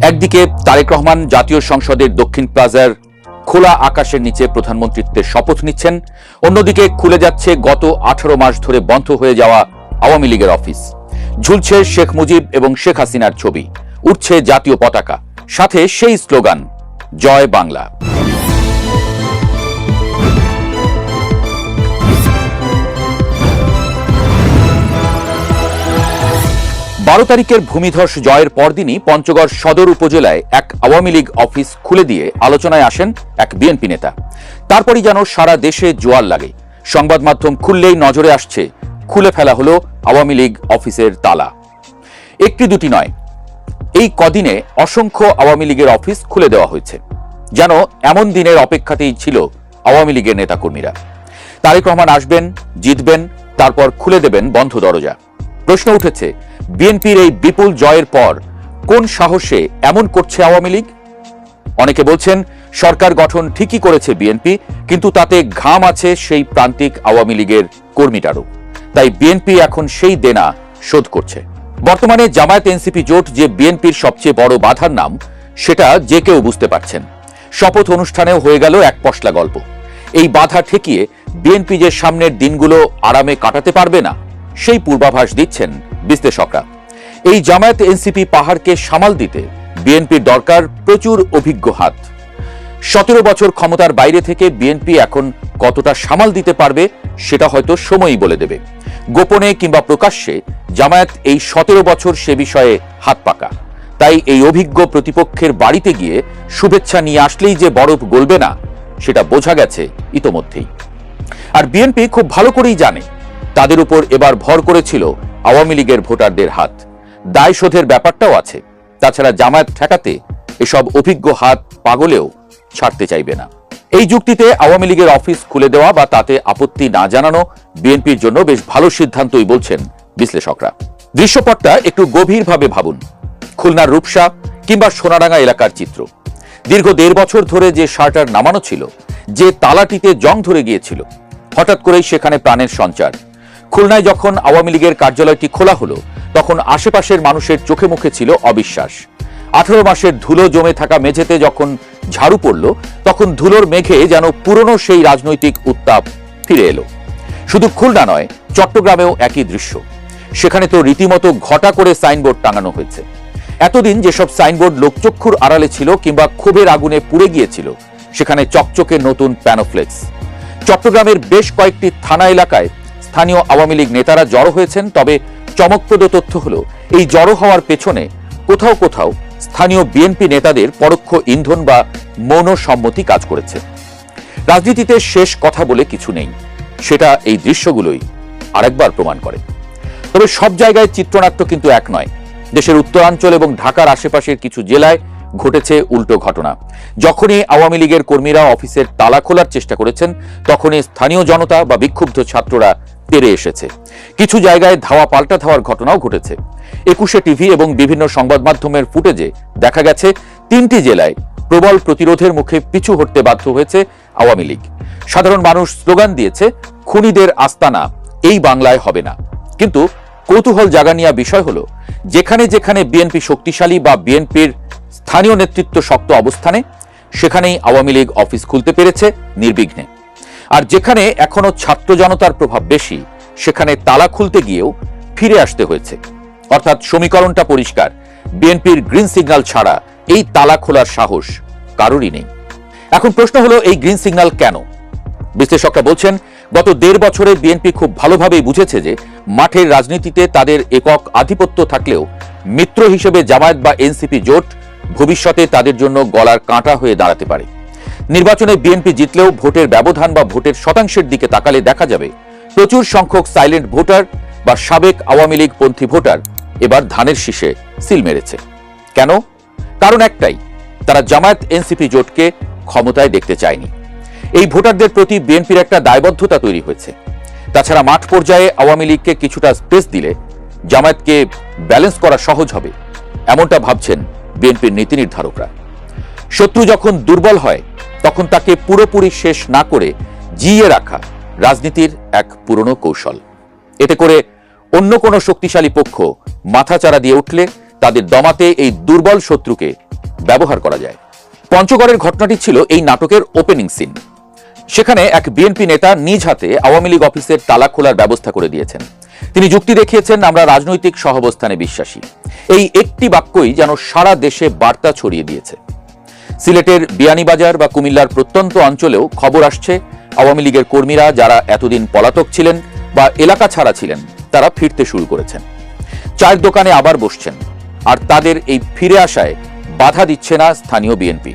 একদিকে তারেক রহমান জাতীয় সংসদের দক্ষিণ প্লাজার খোলা আকাশের নিচে প্রধানমন্ত্রীত্বের শপথ নিচ্ছেন, অন্যদিকে খুলে যাচ্ছে গত 18 মাস ধরে বন্ধ হয়ে যাওয়া আওয়ামী লীগের অফিস। ঝুলছে শেখ মুজিব এবং শেখ হাসিনার ছবি, উঠছে জাতীয় পতাকা, সাথে সেই স্লোগান জয় বাংলা। 12 তারিখের ভূমিধস জয়ের পরদিনই পঞ্চগড় সদর উপজেলায় এক আওয়ামী লীগ অফিস খুলে দিয়ে আলোচনায় আসেন এক বিএনপি নেতা। তারপরই যেন সারা দেশে জোয়ার লাগে। সংবাদ মাধ্যম খুললেই নজরে আসছে খুলে ফেলা হলো আওয়ামী লীগ অফিসের তালা। একটি দুটি নয়, এই কদিনে অসংখ্য আওয়ামী লীগের অফিস খুলে দেওয়া হয়েছে। যেন এমন দিনের অপেক্ষাতেই ছিল আওয়ামী লীগের নেতাকর্মীরা। তারেক রহমান আসবেন, জিতবেন, তারপর খুলে দেবেন বন্ধ দরজা। প্রশ্ন উঠেছে, বিএনপির এই বিপুল জয়ের পর কোন সাহসে এমন করছে আওয়ামী লীগ? অনেকে বলছেন সরকার গঠন ঠিকই করেছে বিএনপি, কিন্তু তাতে ঘাম আছে সেই প্রান্তিক আওয়ামী লীগের কর্মীটারও। তাই বিএনপি এখন সেই দেনা শোধ করছে। বর্তমানে জামায়াত এনসিপি জোট যে বিএনপির সবচেয়ে বড় বাধার নাম, সেটা যে কেউ বুঝতে পারছেন। শপথ অনুষ্ঠানেও হয়ে গেল এক পশলা গল্প। এই বাধা ঠেকিয়ে বিএনপি যে সামনের দিনগুলো আরামে কাটাতে পারবে না, সেই পূর্বাভাস দিচ্ছেন বিশ্লেষকরা। এই জামায়াত এনসিপি পাহাড়কে সামাল দিতে বিএনপির দরকার প্রচুর অভিজ্ঞ হাত। 17 বছর ক্ষমতার বাইরে থেকে বিএনপি এখন কতটা সামাল দিতে পারবে সেটা হয়তো সময়ই বলে দেবে। গোপনে কিংবা প্রকাশ্যে জামায়াত এই 17 বছর সে বিষয়ে হাত পাকা। তাই এই অভিজ্ঞ প্রতিপক্ষের বাড়িতে গিয়ে শুভেচ্ছা নিয়ে আসলেই যে বরফ গলবে না, সেটা বোঝা গেছে ইতোমধ্যেই। আর বিএনপি খুব ভালো করেই জানে তাদের উপর এবার ভর করেছিল আওয়ামী লীগের ভোটারদের হাত। দায় শোধের ব্যাপারটাও আছে। তাছাড়া জামায়াত ঠেকাতে এসব অভিজ্ঞ হাত পাগলেও ছাড়তে চাইবে না। এই যুক্তিতে আওয়ামী লীগের অফিস খুলে দেওয়া বা তাতে আপত্তি না জানানো বিএনপির জন্য বেশ ভালো সিদ্ধান্তই বলছেন বিশ্লেষকরা। দৃশ্যপটটা একটু গভীরভাবে ভাবুন। খুলনার রূপসা কিংবা সোনাডাঙ্গা এলাকার চিত্র। দীর্ঘ 1.5 বছর ধরে যে শার্টার নামানো ছিল, যে তালাটিতে জং ধরে গিয়েছিল, হঠাৎ করেই সেখানে প্রাণের সঞ্চার। খুলনায় যখন আওয়ামী লীগের কার্যালয়টি খোলা হলো, তখন আশেপাশের মানুষের চোখে মুখে ছিল অবিশ্বাস। 18 মাসের ধুলো জমে থাকা মেঝেতে যখন ঝাড়ু পড়ল, তখন ধুলোর মেঘে যেন পুরনো সেই রাজনৈতিক উত্তাপ ফিরে এলো। শুধু খুলনা নয়, চট্টগ্রামেও একই দৃশ্য। সেখানে তো রীতিমতো ঘটা করে সাইনবোর্ড টাঙানো হয়েছে। এতদিন যেসব সাইনবোর্ড লোকচক্ষুর আড়ালে ছিল কিংবা ক্ষোভের আগুনে পুড়ে গিয়েছিল, সেখানে চকচকে নতুন প্যানোফ্লেক্স। চট্টগ্রামের বেশ কয়েকটি থানা এলাকায় স্থানীয় আওয়ামী লীগ নেতারা জড়ো হয়েছেন। তবে চমকপ্রদ তথ্য হলো, এই জড়ো হওয়ার পেছনে কোথাও কোথাও স্থানীয় বিএনপি নেতাদের পরোক্ষ ইন্ধন বা মৌন সম্মতি কাজ করেছে। রাজনীতিতে শেষ কথা বলে কিছু নেই, সেটা এই দৃশ্যগুলোই আরেকবার প্রমাণ করে। তবে সব জায়গায় চিত্রনাট্য কিন্তু এক নয়। দেশের উত্তরাঞ্চল এবং ঢাকার আশেপাশের কিছু জেলায় ঘটেছে উল্টো ঘটনা। যখনই আওয়ামী লীগের কর্মীরা অফিসের তালা খোলার চেষ্টা করেছেন, তখনই স্থানীয় জনতা বা বিক্ষুব্ধ ছাত্ররা তেড়ে এসেছে। কিছু জায়গায় ধাওয়া পাল্টা ধাওয়ার ঘটনাও ঘটেছে। 21 টিভি এবং বিভিন্ন সংবাদ মাধ্যমের ফুটেজে দেখা গেছে 3টি জেলায় প্রবল প্রতিরোধের মুখে পিছু হটতে বাধ্য হয়েছে আওয়ামী লীগ। সাধারণ মানুষ স্লোগান দিয়েছে, খুনিদের আস্তানা এই বাংলায় হবে না। কিন্তু কৌতূহল জাগানিয়া বিষয় হলো, যেখানে যেখানে বিএনপি শক্তিশালী বা বিএনপির স্থানীয় নেতৃত্ব শক্ত অবস্থানে, সেখানেই আওয়ামী লীগ অফিস খুলতে পেরেছে নির্বিঘ্নে। আর যেখানে এখনো ছাত্র জনতার প্রভাব বেশি, সেখানে তালা খুলতে গিয়েও ফিরে আসতে হয়েছে। অর্থাৎ সমীকরণটা পরিষ্কার, বিএনপির গ্রিন সিগন্যাল ছাড়া এই তালা খোলার সাহস কারোরই নেই। এখন প্রশ্ন হলো, এই গ্রিন সিগন্যাল কেন? বিশ্লেষকরা বলছেন, গত 1.5 বছরে বিএনপি খুব ভালোভাবেই বুঝেছে যে মাঠের রাজনীতিতে তাদের একক আধিপত্য থাকলেও মিত্র হিসেবে জামায়াত বা এনসিপি জোট ভবিষ্যতে তাদের জন্য গলার কাঁটা হয়ে দাঁড়াতে পারে। নির্বাচনে বিএনপি জিতলেও ভোটের ব্যবধান বা ভোটের শতাংশের দিকে তাকালে দেখা যাবে প্রচুর সংখ্যক সাইলেন্ট ভোটার বা সাবেক আওয়ামী লীগ পন্থী ভোটার এবার ধানের শীষে সিল মেরেছে। কেন? কারণ একটাই, তারা জামায়াত এনসিপি জোটকে ক্ষমতায় দেখতে চায়নি। এই ভোটারদের প্রতি বিএনপির একটা দায়বদ্ধতা তৈরি হয়েছে। তাছাড়া মাঠ পর্যায়ে আওয়ামী লীগকে কিছুটা স্পেস দিলে জামায়াতকে ব্যালেন্স করা সহজ হবে, এমনটা ভাবছেন বিএনপির নীতি নির্ধারকরা। শত্রু যখন দুর্বল হয়, তখন তাকে পুরোপুরি শেষ না করে জিইয়ে রাখা রাজনীতির এক পুরনো কৌশল। এতে করে অন্য কোনো শক্তিশালী পক্ষ মাথাচাড়া দিয়ে উঠলে তাদের দমাতে এই দুর্বল শত্রুকে ব্যবহার করা যায়। পঞ্চগড়ের ঘটনাটি ছিল এই নাটকের ওপেনিং সিন। সেখানে এক বিএনপি নেতা নিজ হাতে আওয়ামী লীগ অফিসের তালা খোলার ব্যবস্থা করে দিয়েছেন। তিনি যুক্তি দেখিয়েছেন, আমরা রাজনৈতিক সহাবস্থানে বিশ্বাসী। এই একটি বাক্যই যেন সারা দেশে বার্তা ছড়িয়ে দিয়েছে। সিলেটের বিয়ানীবাজার বা কুমিল্লার প্রত্যন্ত অঞ্চলেও খবর আসছে, আওয়ামী লীগের কর্মীরা যারা এতদিন পলাতক ছিলেন বা এলাকা ছাড়া ছিলেন, তারা ফিরতে শুরু করেছেন। চায়ের দোকানে আবার বসছেন। আর তাদের এই ফিরে আসায় বাধা দিচ্ছে না স্থানীয় বিএনপি,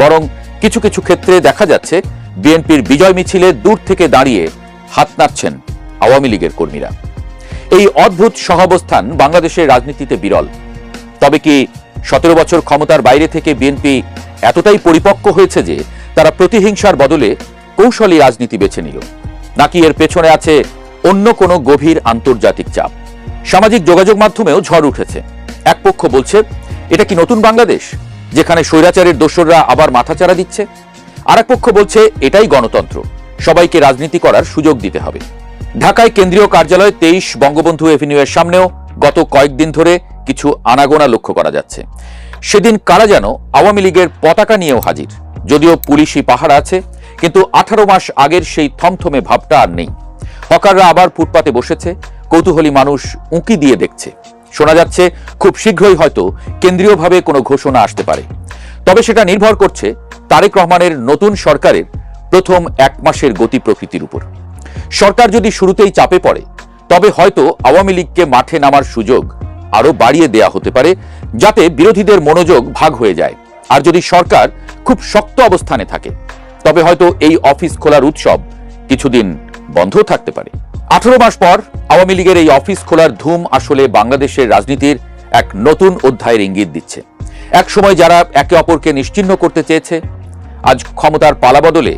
বরং কিছু কিছু ক্ষেত্রে দেখা যাচ্ছে বিএনপির বিজয় মিছিলে দূর থেকে দাঁড়িয়ে হাত নাড়ছেন আওয়ামী লীগের কর্মীরা। এই অদ্ভুত সহাবস্থান বাংলাদেশের রাজনীতিতে বিরল। তবে কি 17 বছর ক্ষমতার বাইরে থেকে বিএনপি এতটাই পরিপক্ক হয়েছে যে তারা প্রতিহিংসার বদলে কৌশলী রাজনীতি বেছে নিল, নাকি এর পেছনে আছে অন্য কোনো গভীর আন্তর্জাতিক চাপ? সামাজিক যোগাযোগ মাধ্যমেও ঝড় উঠেছে। এক পক্ষ বলছে, এটা কি নতুন বাংলাদেশ যেখানে স্বৈরাচারের দোসররা আবার মাথাচাড়া দিচ্ছে? আর এক পক্ষ বলছে, এটাই গণতন্ত্র, সবাইকে রাজনীতি করার সুযোগ দিতে হবে। ঢাকায় কেন্দ্রীয় কার্যালয় 23 বঙ্গবন্ধু এভিনিউয়ের সামনেও গত কয়েকদিন ধরে কিছু আনাগোনা লক্ষ্য করা যাচ্ছে। সেদিন কারা যেন আওয়ামী লীগের পতাকা নিয়েও হাজির। যদিও পুলিশি পাহারা আছে, কিন্তু 18 মাস আগের সেই থমথমে ভাবটা আর নেই। হকাররা আবার ফুটপাতে বসেছে, কৌতূহলী মানুষ উঁকি দিয়ে দেখছে। শোনা যাচ্ছে খুব শীঘ্রই হয়তো কেন্দ্রীয়ভাবে কোনো ঘোষণা আসতে পারে। তবে সেটা নির্ভর করছে তারেক রহমানের নতুন সরকারের প্রথম 1 মাসের গতি প্রকৃতির উপর। সরকার যদি শুরুতেই চাপে পড়ে, তবে হয়তো আওয়ামী লীগকে মাঠে নামার সুযোগ আরো বাড়িয়ে দেয়া হতে পারে, যাতে বিরোধীদের মনোযোগ ভাগ হয়ে যায়। আর যদি সরকার খুব শক্ত অবস্থানে থাকে, তবে হয়তো এই অফিস খোলার উৎসব কিছুদিন বন্ধ থাকতে পারে। 18 মাস পর আওয়ামী লীগের এই অফিস খোলার ধুম আসলে বাংলাদেশের রাজনীতির এক নতুন অধ্যায়ের ইঙ্গিত দিচ্ছে। এক সময় যারা একে অপরকে নিশ্চিহ্ন করতে চেয়েছে, আজ ক্ষমতার পালাবদলে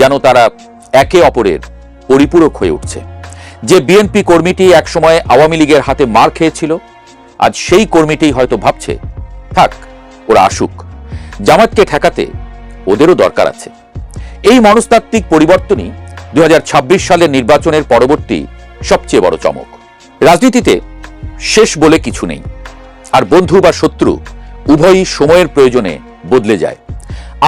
যেন তারা একে অপরের পরিপূরক হয়ে উঠছে। যে বিএনপি কর্মীটি একসময় আওয়ামী লীগের হাতে মার খেয়েছিল, আজ সেই কর্মীটি হয়তো ভাবছে, থাক ওরা আসুক, জামাতকে ঠেকাতে ওদেরও দরকার আছে। এই মনস্তাত্ত্বিক পরিবর্তনই 2026 সালের নির্বাচনের পরবর্তী সবচেয়ে বড় চমক। রাজনীতিতে শেষ বলে কিছু নেই, আর বন্ধু বা শত্রু উভয়ই সময়ের প্রয়োজনে বদলে যায়।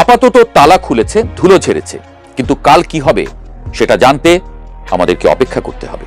আপাতত তালা খুলেছে, ধুলো ঝেড়েছে, কিন্তু কাল কি হবে সেটা জানতে আমাদেরকে অপেক্ষা করতে হবে।